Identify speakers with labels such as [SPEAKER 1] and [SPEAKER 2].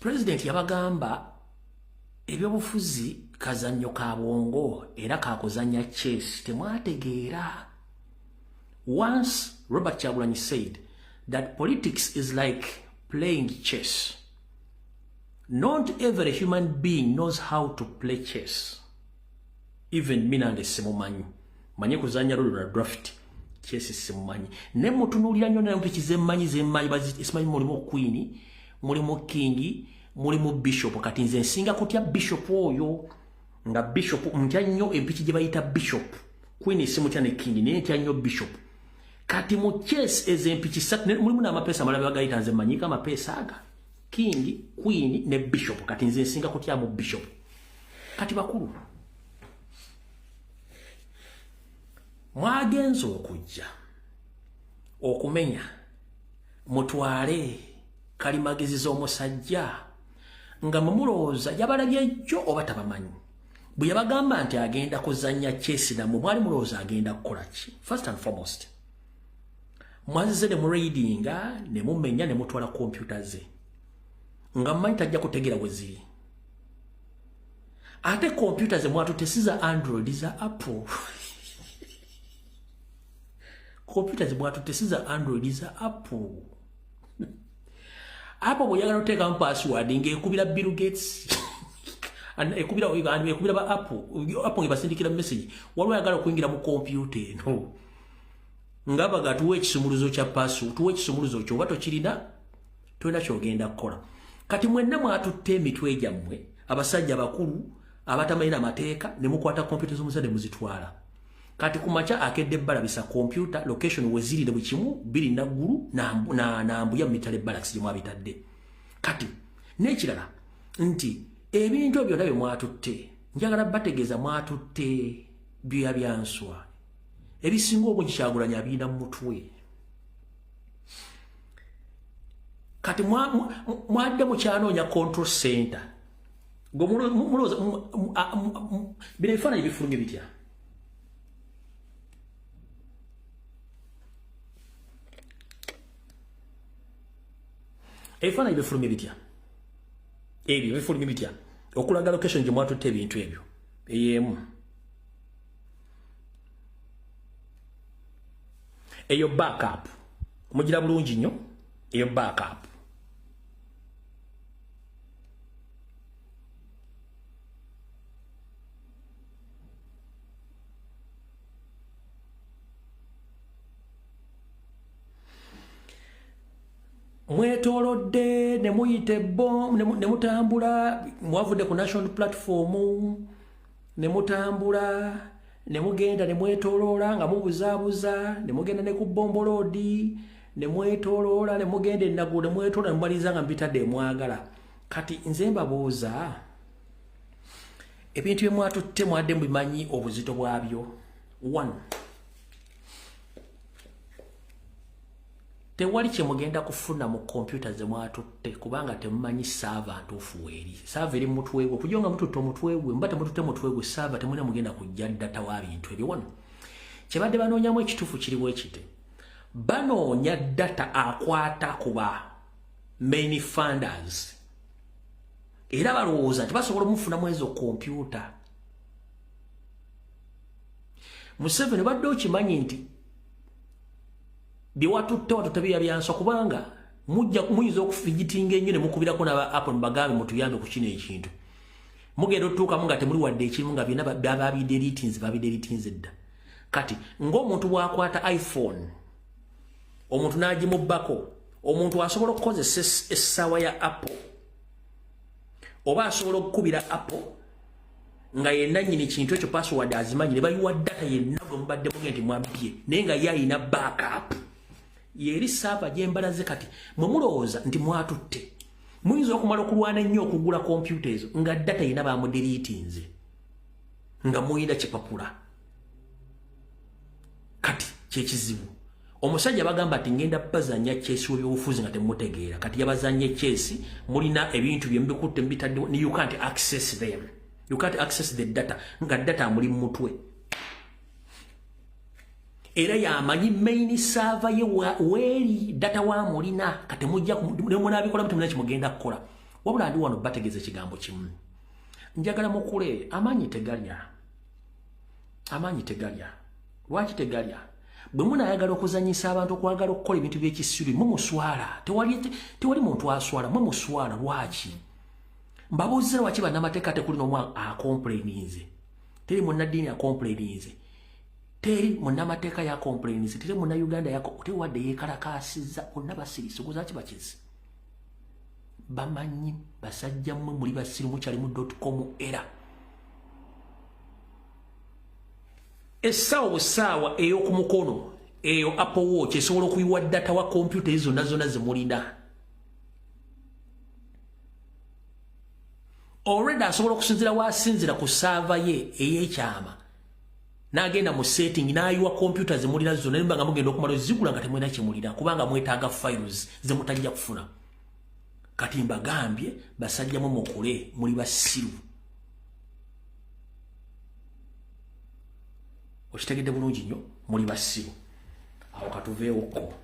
[SPEAKER 1] President yabagamba ebyobufuzi kazannyo ka bwongo era kakuzanya chess temwategeera. Once Robert Kyagulanyi said that politics is like playing chess. Not every human being knows how to play chess. Even Minande simumanyi. Manye kuzanya lulu na draft. Chess simumanyi. Nemu tunulira nyo na mpichize zemmanyi basimanyi mulimu queen, mulimu king, mulimu bishop kati nze nsinga kutya bishop oyo nga bishop mtya nnyo empichi gye bayita bishop. Queen simutya ne king ne ntya nnyo bishop. Kati mu chess ezempichi satu mulimu na mapesa malabe bagayita nze manyika mapesa aga. King, queen ne bishop kati nze nsinga kutya mu bishop. Kati bakulu mwagenzo okujja okumenya mutwale kalimagezi z'omusajja nga mumulooza yabalabye jjo oba tabamanyi bwe yabagamba nti agenda kuzanya chess namwe mwali mulooza agenda kukola ki? First and foremost mwazize ne mureadinga ne mumenya ne mutwala kompyuta ze nga mmanyi tajja kutegera bwe ziri ate kompyuta ze mwatutesiza Android za Apple. Kompyuta ze mwatutesiza Android za Apple. Apple bweyagala oteeka mu password ng'ekubira Bill Gates ekubira ba Apple ngebasindikira message waliwo yagala okuyingira mu kompyuta eno ngabaga tuwe ekisumuluzo kya password tuwe ekisumuluzo kyo oba tokirina tolina kyogenda kukola. Kati mwenna mwatutte emitwe gyammwe abasajja bakulu abatamalira amateeka ne mukwata kompyuta z'omuzadde muzitwala. Kati kumacha akedde balabisa kompyuta location weziri ne bukimu biri naggulu na mbuya mitale balaks gye mwabitadde. Kati n'ekirala nti ebintu ebyo nabyo mwatutte njagala bategeeza mwatutte bya byanswa ebisinga obungi Kyagulanyi abina mu mutwe. Kati mwadde mukyanoonya control center muloza bino ebifaananyi bifulumye bitya? Ebifaananyi bifulumye bitya? Ebyo bifulumye bitya okulaga location gye mwatutte ebintu ebyo ey'emu eyo backup mugira bulungi nnyo eyo backup. Mwetolodde ne muyite bom ne mutambula mwavudde ku national platform ne mutambula ne mugenda ne mwetoloola nga mubuzaabuza ne mugenda ne ku bombolodi ne mwetoloola ne mugenda ennagu ne mwetoloola ne mumaliza nga mbitadde mwagala. Kati nze mbabuuza ebintu bye mwatutte mwadde mubimanyi obuzito bwabyo. 1 tewali kye mugenda kufuna mu kompyuta ze mwatutte kubanga temumanyi saava ntuufu weeri. Saava eri mutwe gwe okujja nga mututte omutwe gwe mba temututte mutwe gwe saava temulina mugenda kujja data wa bintu ebyo. 1 kyebadde banoonyamu ekituufu kiriwo ekite banoonya data akwata kuba main funders era balowooza nti basobola omufunamu ezo kompyuta. Museveni badde okimanyi nti biwatutte bya byanswa kubanga muyinza okufigitinga ennyo ne mukubirako n'aba Apple bagambe mutuyambe ku kino ekintu mugenda otuukamu nga temuli wadde ekirimu nga byonna babidelitinze dda. Kati ng'omuntu bw'akwata iPhone omuntu n'agimubbako omuntu asobola okukozesa essaawa ya Apple oba asobola okukubira Apple nga yenna nnyini kintu ekyo password azimanyi ne bayiwa data yenna gwe mubadde muge nti mwabbye naye nga ye alina backup yeri saava gyembalaze. Kati mwe mulowooza nti mwatutte muyinza okumala okulwana ennyo okugula kompyuta ezo nga data yenna bamudelitinze nga muyina kipapula. Kati kyekizibu omusajja bagamba ati ngenda bazanya chesi w'ebyobufuzi nga temutegeera. Kati yabazanye chesi mulina ebintu bye mbikutte mbitadde you can't access them. You can't access the data nga data muli mu mutwe. Era yamanyi main server ye weeri data wa mulina kati mujja ne munabikola mutemuna kimugenda kukola wabula ndi wano bategeze kigambo kimu njagala mukule amanyi tegalya lwaki tegalya bwe munayagala okuzanyisa abantu okwagala okukola ebintu by'ekisiri mumuswala tewali muntu aswala mumuswala lwaki mbabuuzira waki bannamateeka tekuli n'omu akomplaininze teri munnaddiini akomplaininze teri munnamateeka yakomplaininze teri munnauganda tewadde yeekalakaasizza bonna basirisi ogozaki bakizi bamanyi basajja mmwe muli basiru mukyali mu .com era essaawa busaawa ey'oku mukono eyo Apple Watch esobola okuyiwa data wa kompyuta ezo zonna ze mulina already asobola okusinzira wasinzira ku saava ye ey'ekyama n'agenda mu setting n'ayiwa kompyuta ze mulina zonna nimba nga mugenda okumala zigula nga temulina kye mulina kubanga mwetaaga files ze mutajja kufuna kati mbagambye basajjamu mukule muli basiru okitegedde bulungi nnyo muli basiru awo katuveewokko